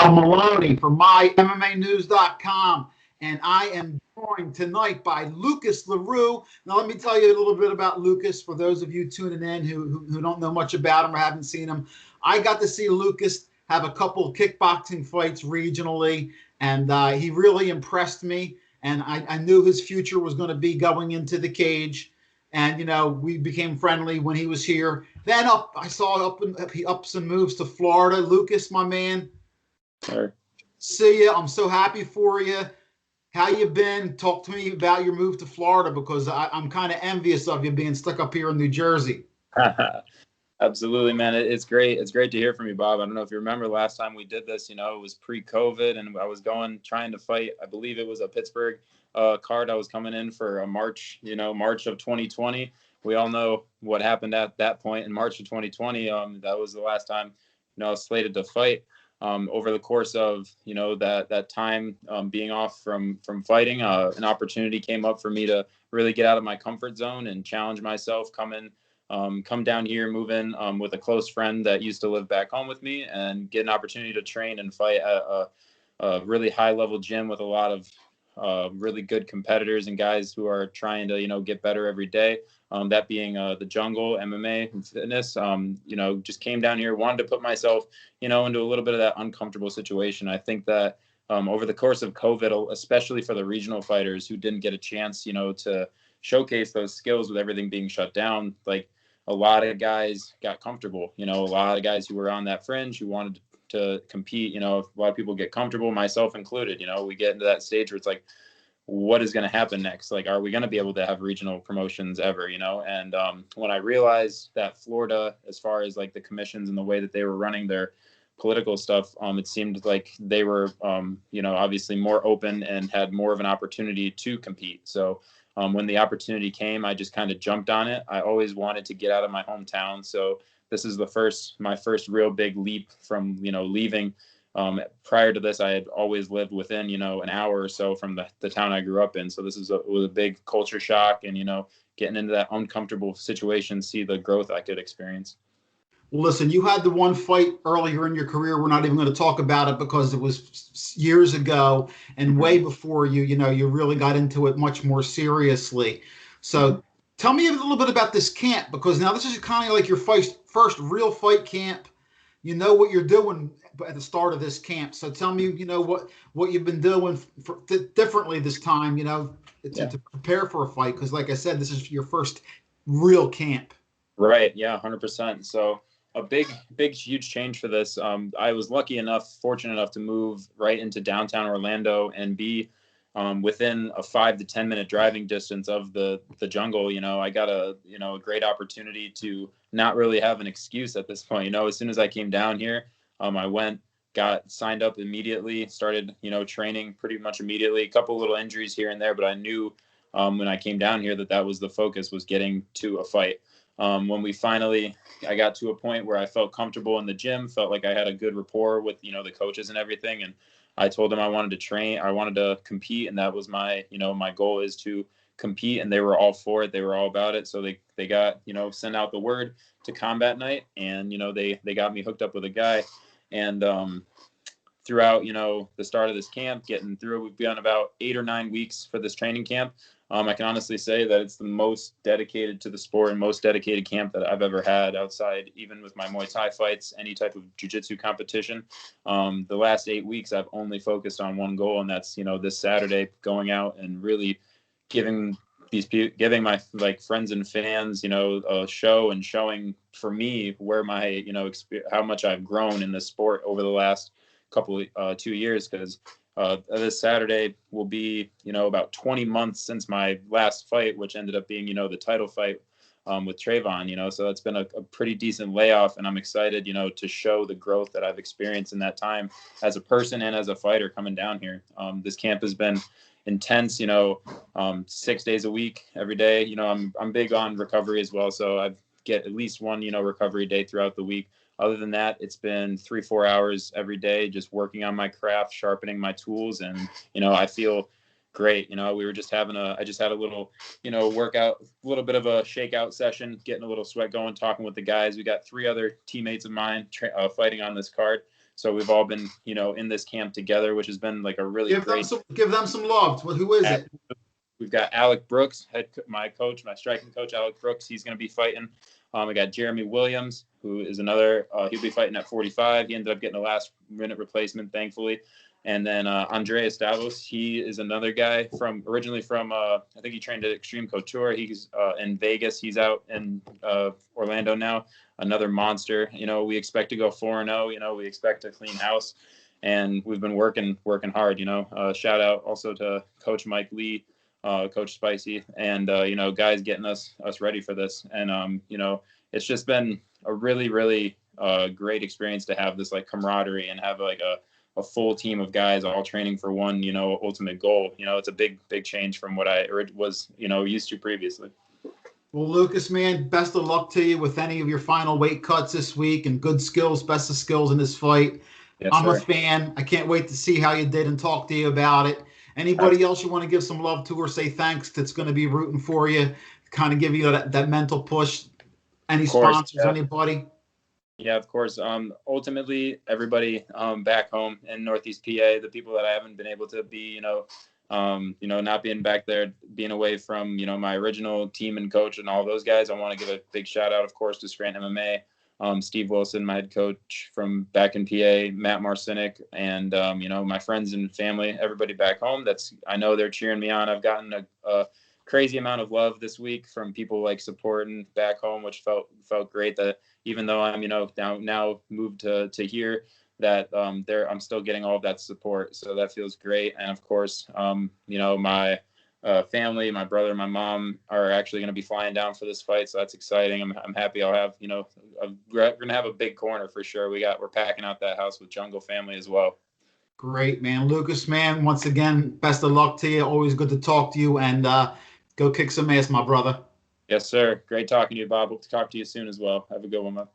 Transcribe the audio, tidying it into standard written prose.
Bob Maloney from MyMMAnews.com, and I am joined tonight by Lucas Larue. Now, let me tell you a little bit about Lucas for those of you tuning in who don't know much about him or haven't seen him. I got to see Lucas have a couple of kickboxing fights regionally, and he really impressed me. And I knew his future was going to be going into the cage. And, you know, we became friendly when he was here. Then I saw he ups and moves to Florida. Lucas, my man. Sure. See ya. I'm so happy for you. How you been? Talk to me about your move to Florida, because I'm kind of envious of you being stuck up here in New Jersey. Absolutely, man. It's great. It's great to hear from you, Bob. I don't know if you remember last time we did this, you know, it was pre-COVID and I was trying to fight. I believe it was a Pittsburgh card. I was coming in for March of 2020. We all know what happened at that point in March of 2020. That was the last time, I was slated to fight. Over the course of, that time being off from fighting, an opportunity came up for me to really get out of my comfort zone and challenge myself, come down here, move in with a close friend that used to live back home with me, and get an opportunity to train and fight at a really high level gym with a lot of really good competitors and guys who are trying to, get better every day. That being the Jungle, MMA, and fitness. Just came down here, wanted to put myself, into a little bit of that uncomfortable situation. I think that over the course of COVID, especially for the regional fighters who didn't get a chance, to showcase those skills with everything being shut down, like a lot of guys got comfortable. A lot of guys who were on that fringe who wanted to compete. A lot of people get comfortable, myself included. We get into that stage where it's like, what is going to happen next? Like, are we going to be able to have regional promotions ever, And when I realized that Florida, as far as like the commissions and the way that they were running their political stuff, it seemed like they were, obviously more open and had more of an opportunity to compete. So when the opportunity came, I just kind of jumped on it. I always wanted to get out of my hometown. So this is my first real big leap from, leaving. Prior to this, I had always lived within, an hour or so from the town I grew up in. So this was a big culture shock, and, getting into that uncomfortable situation, see the growth I could experience. Well, listen, you had the one fight earlier in your career. We're not even going to talk about it because it was years ago and way before you really got into it much more seriously. So tell me a little bit about this camp, because now this is kind of like your first real fight camp. You know what you're doing at the start of this camp. So tell me, what you've been doing differently this time, to prepare for a fight. Because like I said, this is your first real camp. Right. Yeah, 100%. So a big, huge change for this. I was fortunate enough to move right into downtown Orlando and be within a 5 to 10 minute driving distance of the Jungle. I got a great opportunity to not really have an excuse at this point. As soon as I came down here, I got signed up immediately, started, training pretty much immediately. A couple little injuries here and there, but I knew when I came down here that was the focus, was getting to a fight. When I got to a point where I felt comfortable in the gym, felt like I had a good rapport with, the coaches and everything. And I told them I wanted to train, I wanted to compete. And that was my goal, is to compete. And they were all for it. They were all about it. So they got, sent out the word to combat night, and, they got me hooked up with a guy. And, throughout, the start of this camp, getting through, we've been about 8 or 9 weeks for this training camp. I can honestly say that it's the most dedicated to the sport and most dedicated camp that I've ever had, outside, even with my Muay Thai fights, any type of jiu-jitsu competition. The last 8 weeks, I've only focused on one goal, and that's, this Saturday, going out and really giving my friends and fans, a show, and showing for me where my, how much I've grown in this sport over the last couple 2 years, because this Saturday will be, about 20 months since my last fight, which ended up being, the title fight with Trayvon, so that's been a pretty decent layoff, and I'm excited, to show the growth that I've experienced in that time as a person and as a fighter coming down here. This camp has been intense, 6 days a week, every day. I'm big on recovery as well, so I get at least one, recovery day throughout the week. Other than that, it's been 3-4 hours every day, just working on my craft, sharpening my tools. And, I feel great. We were just I just had a little, workout, a little bit of a shakeout session, getting a little sweat going, talking with the guys. We got 3 other teammates of mine fighting on this card. So we've all been, in this camp together, which has been like a really great. Give them some love. Who is it? We've got Alec Brooks, my striking coach, Alec Brooks. He's going to be fighting. We got Jeremy Williams, who is another. He'll be fighting at 45. He ended up getting a last-minute replacement, thankfully. And then Andreas Davos, he is another guy originally from I think he trained at Extreme Couture. He's in Vegas. He's out in Orlando now. Another monster. We expect to go 4-0. We expect to clean house, and we've been working hard. Shout out also to Coach Mike Lee, Coach Spicy, and guys getting us ready for this. And it's just been a really, really great experience to have this like camaraderie and have like a full team of guys all training for one, ultimate goal. It's a big change from what I was, used to previously. Well, Lucas, man, best of luck to you with any of your final weight cuts this week, and good skills, best of skills in this fight. Yes, I'm sir. a fan. I can't wait to see how you did and talk to you about it. Anybody else you want to give some love to or say thanks that's going to be rooting for you, kind of give you that mental push? Any sponsors, anybody? Yeah, of course. Ultimately, everybody back home in Northeast PA, the people that I haven't been able to be, not being back there, being away from, my original team and coach and all those guys, I want to give a big shout out, of course, to Scranton MMA, Steve Wilson, my head coach from back in PA, Matt Marcinic, and, my friends and family, everybody back home. I know they're cheering me on. I've gotten a crazy amount of love this week from people like supporting back home, which felt great that even though I'm, now moved to here, that I'm still getting all of that support. So that feels great. And of course, my family, my brother, my mom are actually going to be flying down for this fight. So that's exciting. I'm happy I'll have, we're going to have a big corner for sure. We're packing out that house with Jungle family as well. Great, man. Lucas, man, once again, best of luck to you. Always good to talk to you, and go kick some ass, my brother. Yes, sir. Great talking to you, Bob. We'll talk to you soon as well. Have a good one, man.